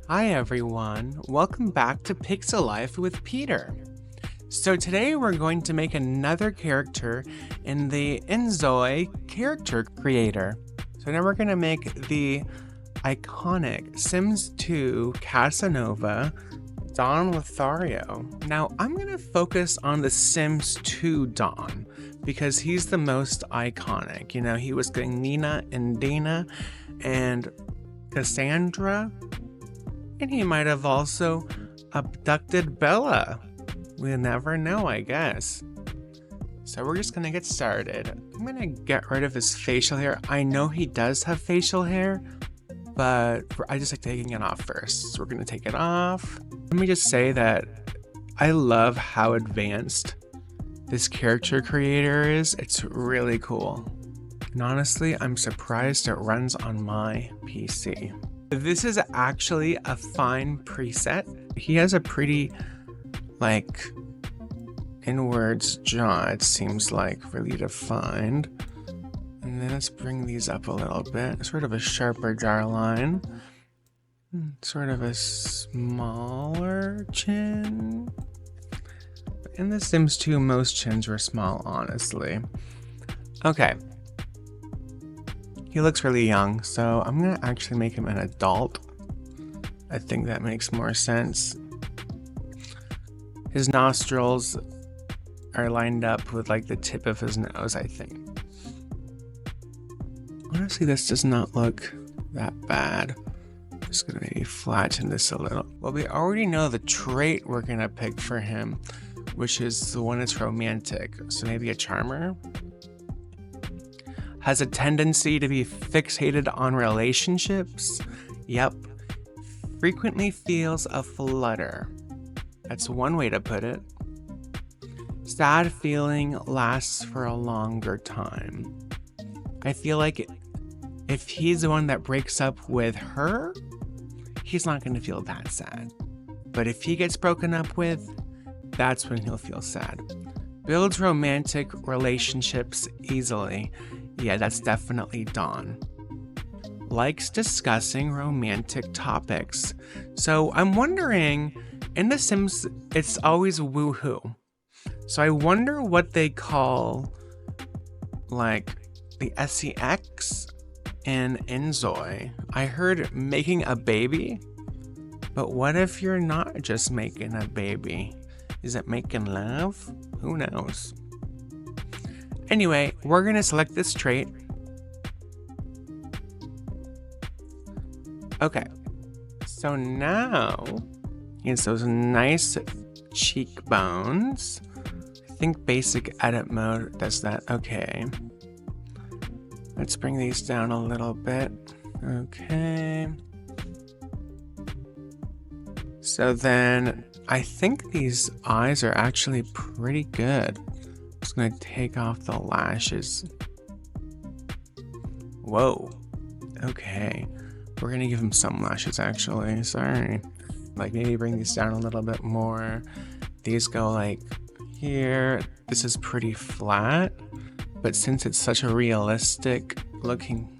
Hi everyone, welcome back to Pixel Life with Peter. So today we're going to make another character in the Inzoi character creator. So now we're going to make the iconic Sims 2 Casanova Don Lothario. Now I'm going to focus on the Sims 2 Don because he's the most iconic. You know, he was getting Nina and Dana and Cassandra, and he might have also abducted Bella. We'll never know, I guess. So we're just gonna get started. I'm gonna get rid of his facial hair. I know he does have facial hair, but I just like taking it off first. So we're gonna take it off. Let me just say that I love how advanced this character creator is. It's really cool. And honestly, I'm surprised it runs on my PC. This is actually a fine preset. He has a pretty, inwards jaw, it seems like, really defined. And then let's bring these up a little bit. Sort of a sharper jawline. Sort of a smaller chin. In The Sims 2, most chins were small, honestly. Okay. He looks really young, so I'm gonna actually make him an adult. I think that makes more sense. His nostrils are lined up with the tip of his nose, I think. Honestly, this does not look that bad. Just gonna maybe flatten this a little. Well, we already know the trait we're gonna pick for him, which is the one that's romantic. So maybe a charmer. Has a tendency to be fixated on relationships. Yep. Frequently feels a flutter. That's one way to put it. Sad feeling lasts for a longer time. I feel like if he's the one that breaks up with her, he's not going to feel that sad. But if he gets broken up with, that's when he'll feel sad. Builds romantic relationships easily. Yeah, that's definitely Don. Likes discussing romantic topics. So I'm wondering, in The Sims, it's always woohoo. So I wonder what they call, the SEX in Inzoi. I heard making a baby, but what if you're not just making a baby? Is it making love? Who knows? Anyway, we're gonna select this trait. Okay, so now he has those nice cheekbones. I think basic edit mode does that. Okay. Let's bring these down a little bit. Okay. So then I think these eyes are actually pretty good. Just gonna take off the lashes. Whoa. Okay. We're gonna give him some lashes actually. Sorry. Maybe bring these down a little bit more. These go here. This is pretty flat. But since it's such a realistic looking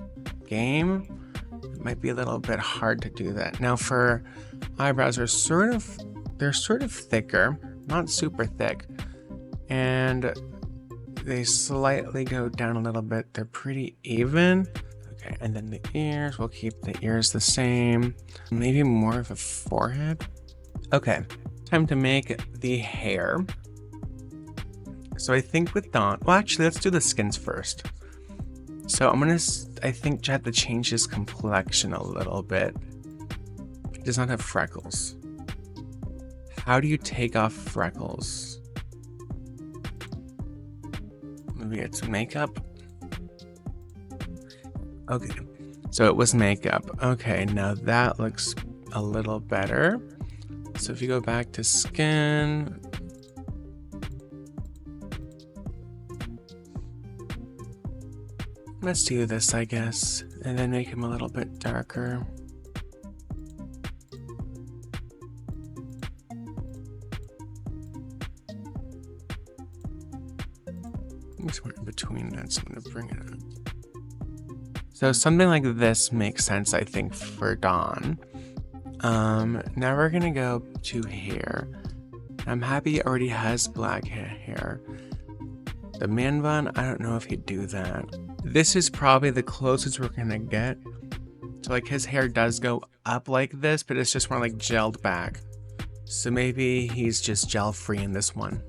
game, it might be a little bit hard to do that. Now for eyebrows, they're sort of thicker, not super thick. And they slightly go down a little bit. They're pretty even. Okay, and then the ears, we'll keep the ears the same. Maybe more of a forehead. Okay, time to make the hair. So I think with Don, well actually let's do the skins first. So I think I have to change his complexion a little bit. He does not have freckles. How do you take off freckles? Maybe it's makeup. Okay, so it was makeup. Okay, now that looks a little better. So if you go back to skin, let's do this, I guess, and then make him a little bit darker. Somewhere in between that, so I'm gonna bring it up. So something like this makes sense, I think, for Don. Now we're gonna go to hair. I'm happy he already has black hair. The man bun, I don't know if he'd do that. This is probably the closest we're gonna get. So like his hair does go up like this, but it's just more like gelled back. So maybe he's just gel free in this one.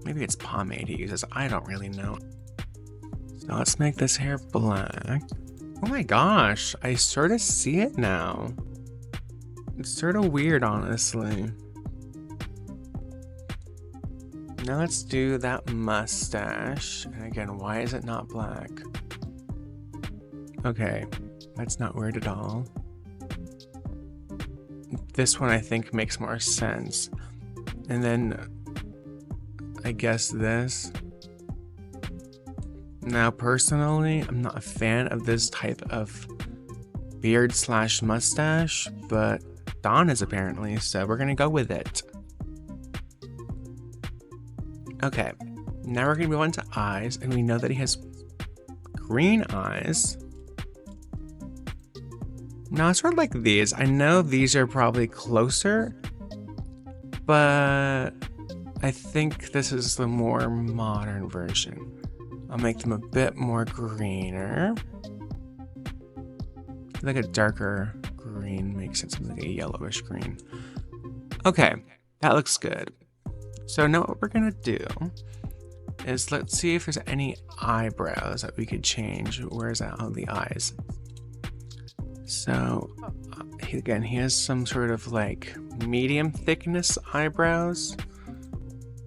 Maybe it's pomade he uses, I don't really know. So let's make this hair black. Oh my gosh, I sort of see it now. It's sort of weird, honestly. Now let's do that mustache. And again, why is it not black? Okay, that's not weird at all. This one I think makes more sense. And then I guess this. Now personally, I'm not a fan of this type of beard slash mustache, but Don is apparently, so we're gonna go with it. Okay, now we're gonna move on to eyes, and we know that he has green eyes. Now it's sort of like these. I know these are probably closer, but I think this is the more modern version. I'll make them a bit more greener. Like a darker green makes it something like a yellowish green. Okay, that looks good. So now what we're gonna do is let's see if there's any eyebrows that we could change. Where's that? Oh, the eyes. So again, he has some sort of like medium thickness eyebrows.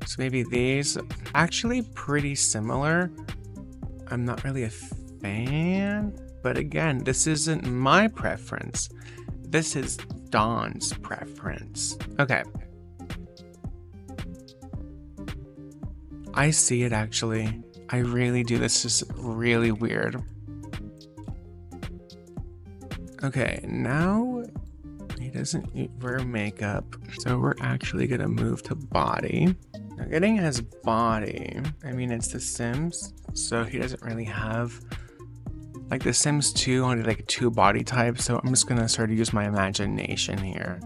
So maybe these, actually pretty similar. I'm not really a fan, but again, this isn't my preference. This is Don's preference. Okay. I see it actually. I really do. This is really weird. Okay, now he doesn't wear makeup, so we're actually gonna move to body. Now getting his body, I mean it's The Sims, so he doesn't really have, like The Sims 2 only like 2 body types, so I'm just gonna sort of use my imagination here.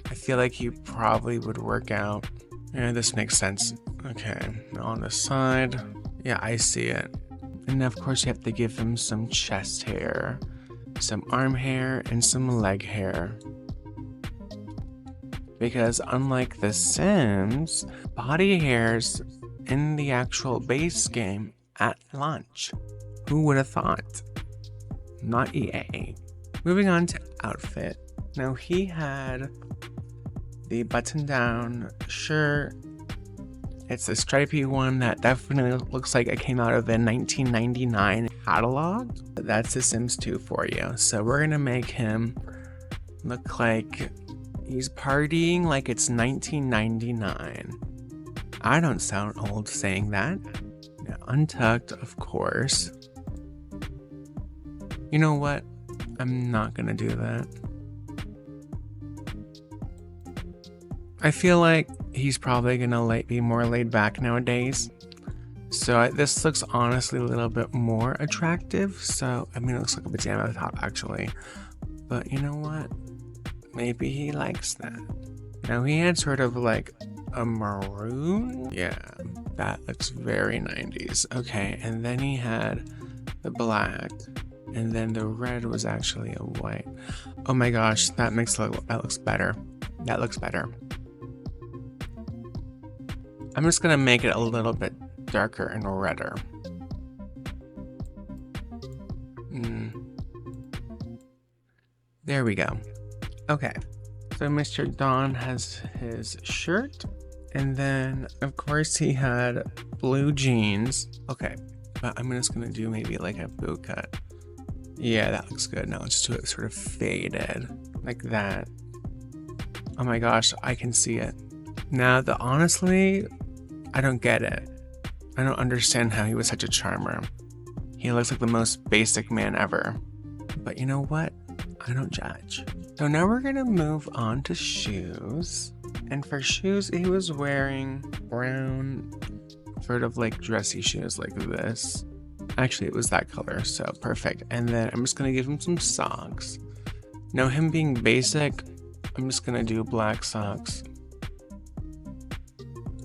I feel like he probably would work out. Yeah, this makes sense. Okay, now on the side, yeah, I see it. And of course you have to give him some chest hair, some arm hair, and some leg hair. Because unlike The Sims, body hairs in the actual base game at launch. Who would have thought? Not EA. Moving on to outfit. Now he had the button-down shirt. It's a stripy one that definitely looks like it came out of a 1999 catalog. That's The Sims 2 for you. So we're gonna make him look like he's partying like it's 1999. I don't sound old saying that. Now, untucked, of course. You know what? I'm not gonna do that. I feel like he's probably gonna be more laid back nowadays. So this looks honestly a little bit more attractive. So, I mean, it looks like a pajama top actually. But you know what? Maybe he likes that. Now he had sort of like a maroon. Yeah, that looks very 90s. Okay, and then he had the black. And then the red was actually a white. Oh my gosh, that looks better. That looks better. I'm just gonna make it a little bit darker and redder. There we go. Okay, so Mr. Don has his shirt, and then of course he had blue jeans. Okay, but I'm just gonna do maybe like a boot cut. Yeah, that looks good. Now let's do it sort of faded, like that. Oh my gosh, I can see it. Now, honestly, I don't get it. I don't understand how he was such a charmer. He looks like the most basic man ever. But you know what? I don't judge. So now we're gonna move on to shoes. And for shoes, he was wearing brown, sort of like dressy shoes like this. Actually, it was that color, so perfect. And then I'm just gonna give him some socks. Now him being basic, I'm just gonna do black socks.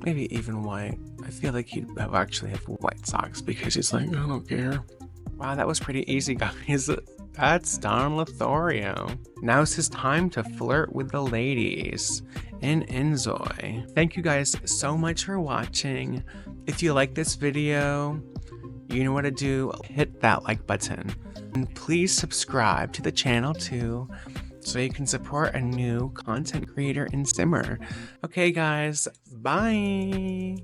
Maybe even white. I feel like he'd actually have white socks because he's like, I don't care. Wow, that was pretty easy, guys. That's Don Lothario. Now it's his time to flirt with the ladies in Inzoi. Thank you guys so much for watching. If you like this video, you know what to do. Hit that like button. And please subscribe to the channel too, so you can support a new content creator in Simmer. Okay guys, bye!